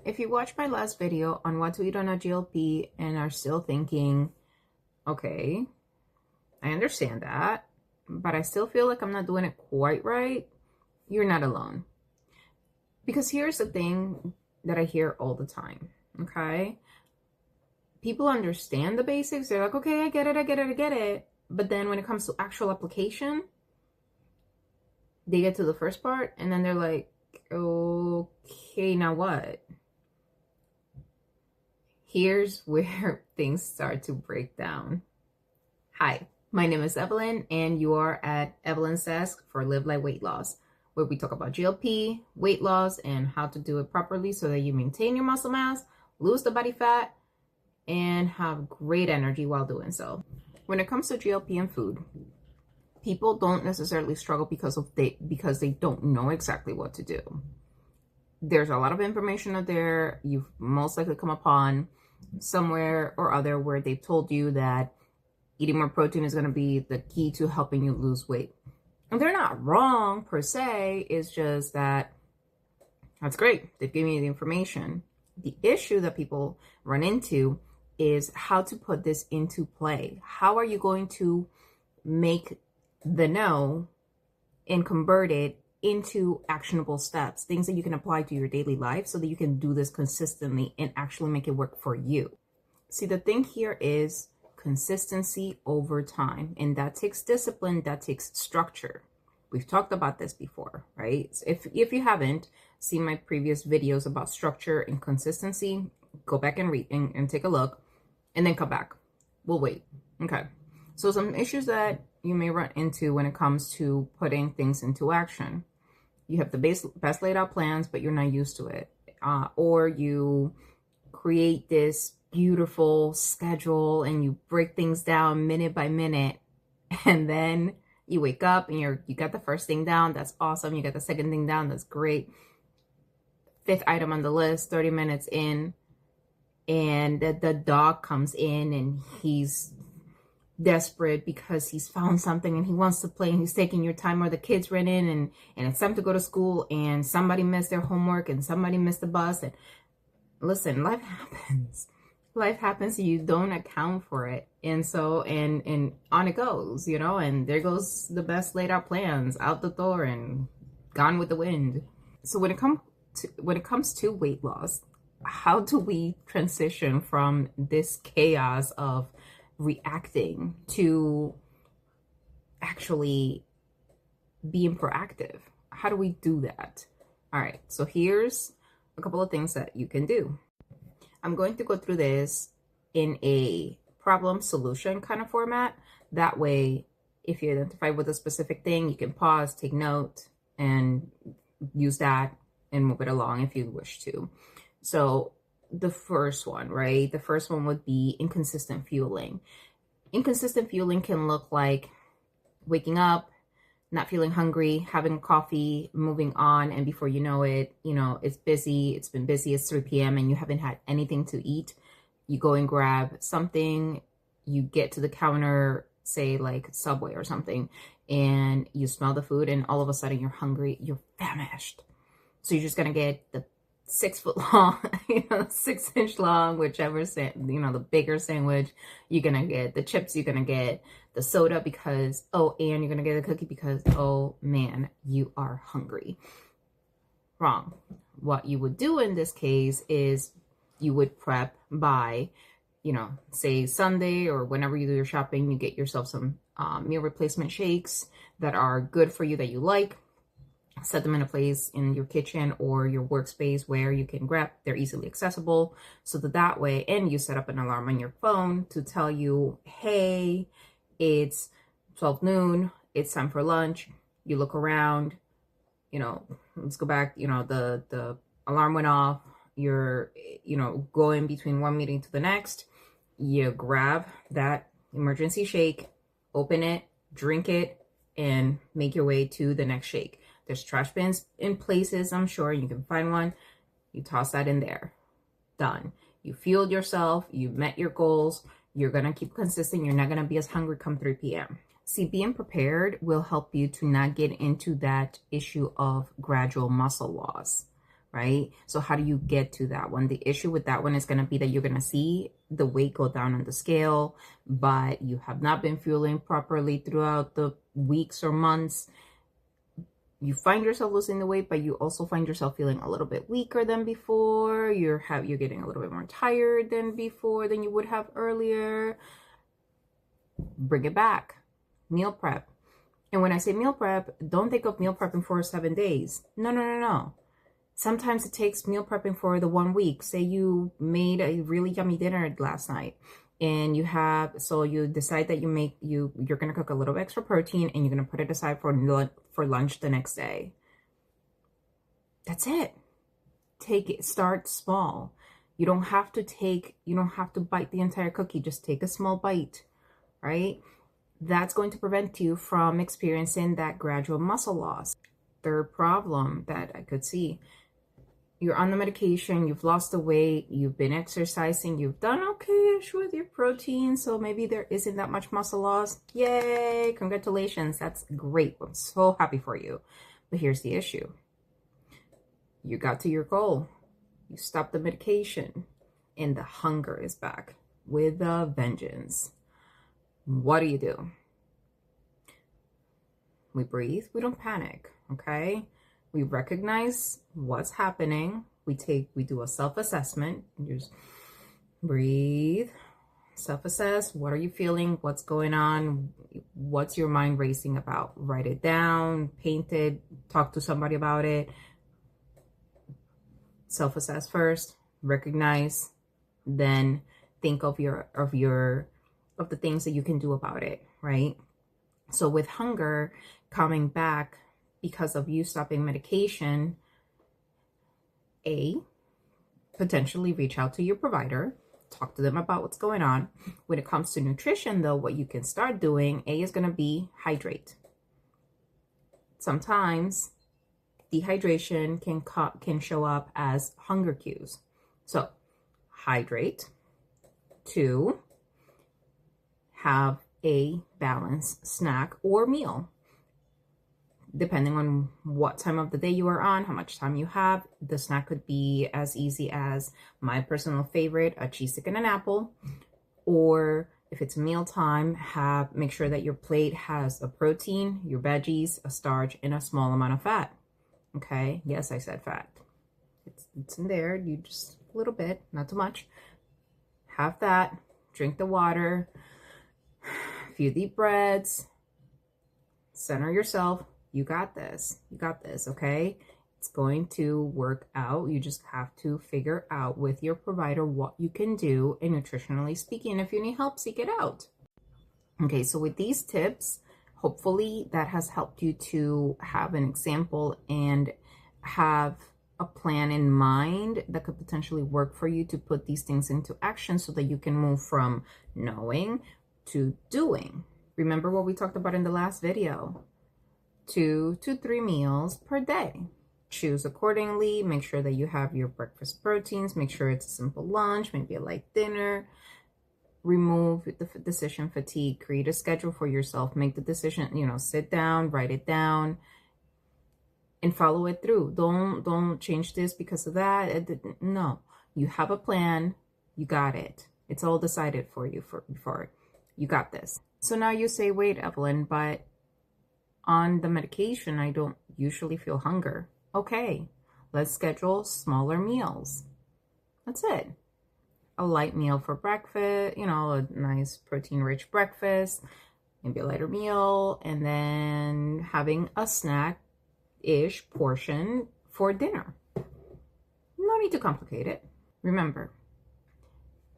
If you watched my last video on what to eat on a GLP and are still thinking, okay, I understand that, but I still feel like I'm not doing it quite right, you're not alone. Because here's the thing that I hear all the time, okay? People understand the basics. They're like, okay, I get it. But then when it comes to actual application, they get to the first part and then they're like, okay, now what? Here's where things start to break down. Hi, my name is Evelyn, and you are at Evelyn's Desk for Live Like Weight Loss, where we talk about GLP, weight loss, and how to do it properly so that you maintain your muscle mass, lose the body fat, and have great energy while doing so. When it comes to GLP and food, people don't necessarily struggle because they don't know exactly what to do. There's a lot of information out there. You've most likely come upon somewhere or other where they've told you that eating more protein is going to be the key to helping you lose weight. And they're not wrong per se. It's just that that's great. They've given you the information. The issue that people run into is how to put this into play. How are you going to make the know and convert it into actionable steps, things that you can apply to your daily life so that you can do this consistently and actually make it work for you? See, the thing here is consistency over time, and that takes discipline, that takes structure. We've talked about this before, right? So if you haven't seen my previous videos about structure and consistency, go back and read and take a look, and then come back. We'll wait. Okay. So some issues that you may run into when it comes to putting things into action. You have the best laid out plans, but you're not used to it. Or you create this beautiful schedule and you break things down minute by minute. And then you wake up and you got the first thing down. That's awesome. You got the second thing down. That's great. Fifth item on the list, 30 minutes in. And the dog comes in and he's desperate because he's found something and he wants to play and he's taking your time, or the kids ran in and it's time to go to school and somebody missed their homework and somebody missed the bus. And listen, life happens and you don't account for it. And so, and on it goes, and there goes the best laid out plans out the door and gone with the wind. So when it comes to weight loss, how do we transition from this chaos of reacting to actually being proactive? How do we do that? All right, so here's a couple of things that you can do. I'm going to go through this in a problem solution kind of format. That way, if you identify with a specific thing, you can pause, take note, and use that and move it along if you wish to. So the first one, right? The first one would be inconsistent fueling. Inconsistent fueling can look like waking up, not feeling hungry, having coffee, moving on, and before you know it, it's busy. It's been busy. It's 3 p.m. and you haven't had anything to eat. You go and grab something. You get to the counter, say like Subway or something, and you smell the food, and all of a sudden you're hungry. You're famished. So you're just gonna get the 6 foot long, 6 inch long, whichever, the bigger sandwich. You're gonna get the chips, you're gonna get the soda because, and you're gonna get a cookie because, oh man, you are hungry. Wrong. What you would do in this case is you would prep by, say Sunday or whenever you do your shopping, you get yourself some meal replacement shakes that are good for you, that you like. Set them in a place in your kitchen or your workspace where you can grab. They're easily accessible, so that way, and you set up an alarm on your phone to tell you, hey, it's 12 noon, it's time for lunch. You look around, let's go back, the alarm went off. You're, going between one meeting to the next. You grab that emergency shake, open it, drink it, and make your way to the next shake. There's trash bins in places, I'm sure you can find one. You toss that in there. Done. You fueled yourself. You met your goals. You're going to keep consistent. You're not going to be as hungry come 3 p.m. See, being prepared will help you to not get into that issue of gradual muscle loss. right? So how do you get to that one? The issue with that one is going to be that you're going to see the weight go down on the scale, but you have not been fueling properly throughout the weeks or months. You find yourself losing the weight, but you also find yourself feeling a little bit weaker than before. You're getting a little bit more tired than before, than you would have earlier. Bring it back. Meal prep. And when I say meal prep, don't think of meal prepping for 7 days. No. Sometimes it takes meal prepping for the 1 week. Say you made a really yummy dinner last night, and you decide that you're gonna cook a little extra protein, and you're gonna put it aside for lunch the next day. That's it. Take it. Start small. You don't have to bite the entire cookie. Just take a small bite, right? That's going to prevent you from experiencing that gradual muscle loss. Third problem that I could see: you're on the medication, you've lost the weight, you've been exercising, you've done okay-ish with your protein, so maybe there isn't that much muscle loss. Yay, congratulations, that's great. I'm so happy for you. But here's the issue. You got to your goal, you stopped the medication, and the hunger is back with a vengeance. What do? We breathe, we don't panic, okay? We recognize what's happening. We do a self-assessment. You just breathe, self-assess. What are you feeling? What's going on? What's your mind racing about? Write it down, paint it, talk to somebody about it. Self-assess first, recognize, then think of the things that you can do about it, right? So with hunger coming back because of you stopping medication, potentially reach out to your provider, talk to them about what's going on. When it comes to nutrition, though, what you can start doing, is going to be hydrate. Sometimes dehydration can show up as hunger cues. So hydrate. 2, have a balanced snack or meal. Depending on what time of the day you are on, how much time you have, the snack could be as easy as my personal favorite, a cheese stick and an apple. Or if it's mealtime, make sure that your plate has a protein, your veggies, a starch, and a small amount of fat. Okay, yes, I said fat. It's in there. You just a little bit, not too much. Have that. Drink the water. A few deep breaths. Center yourself. You got this. You got this, okay? It's going to work out. You just have to figure out with your provider what you can do, and nutritionally speaking, if you need help, seek it out. Okay, so with these tips, hopefully that has helped you to have an example and have a plan in mind that could potentially work for you to put these things into action so that you can move from knowing to doing. Remember what we talked about in the last video: 2 to 3 meals per day. Choose accordingly. Make sure that you have your breakfast proteins. Make sure it's a simple lunch, maybe a light dinner. Remove the decision fatigue. Create a schedule for yourself. Make the decision, sit down, write it down, and follow it through. Don't change this because of that. No, you have a plan. You got it. It's all decided for you before. You got this. So now you say, wait, Evelyn, but on the medication, I don't usually feel hunger. Okay, let's schedule smaller meals. That's it. A light meal for breakfast, a nice protein-rich breakfast, maybe a lighter meal, and then having a snack-ish portion for dinner. No need to complicate it. Remember,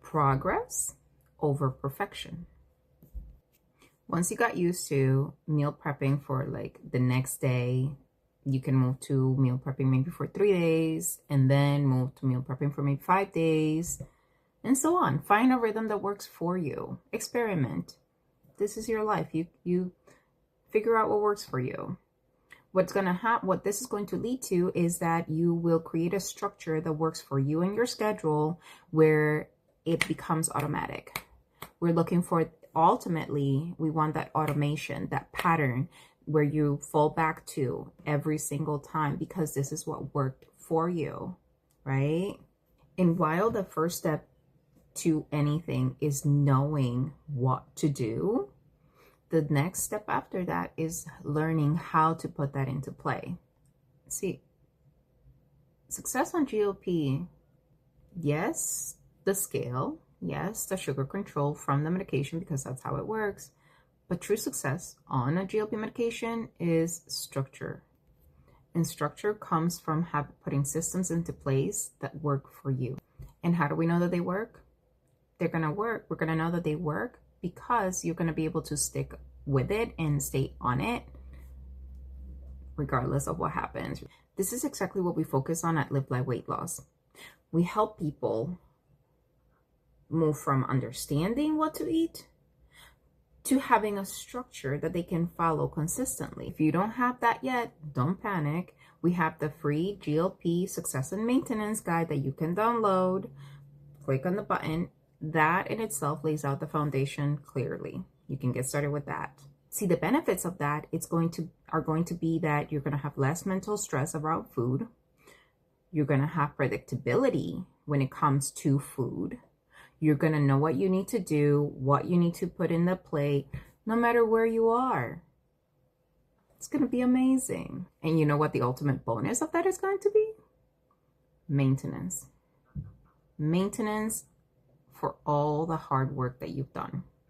progress over perfection. Once you got used to meal prepping for like the next day, you can move to meal prepping maybe for 3 days, and then move to meal prepping for maybe 5 days, and so on. Find a rhythm that works for you. Experiment. This is your life. You figure out what works for you. What this is going to lead to is that you will create a structure that works for you and your schedule, where it becomes automatic. We're looking for, ultimately, we want that automation, that pattern where you fall back to every single time, because this is what worked for you, right? And while the first step to anything is knowing what to do, the next step after that is learning how to put that into play. See, success on GLP, yes, the scale, yes, the sugar control from the medication, because that's how it works. But true success on a GLP medication is structure. And structure comes from putting systems into place that work for you. And how do we know that they work? They're going to work. We're going to know that they work because you're going to be able to stick with it and stay on it regardless of what happens. This is exactly what we focus on at Live Life Weight Loss. We help people move from understanding what to eat to having a structure that they can follow consistently. If you don't have that yet, don't panic. We have the free GLP Success and Maintenance Guide that you can download. Click on the button. That in itself lays out the foundation clearly. You can get started with that. See, the benefits of that are going to be that you're going to have less mental stress around food. You're going to have predictability when it comes to food. You're going to know what you need to do, what you need to put in the plate, no matter where you are. It's going to be amazing. And you know what the ultimate bonus of that is going to be? Maintenance. Maintenance for all the hard work that you've done.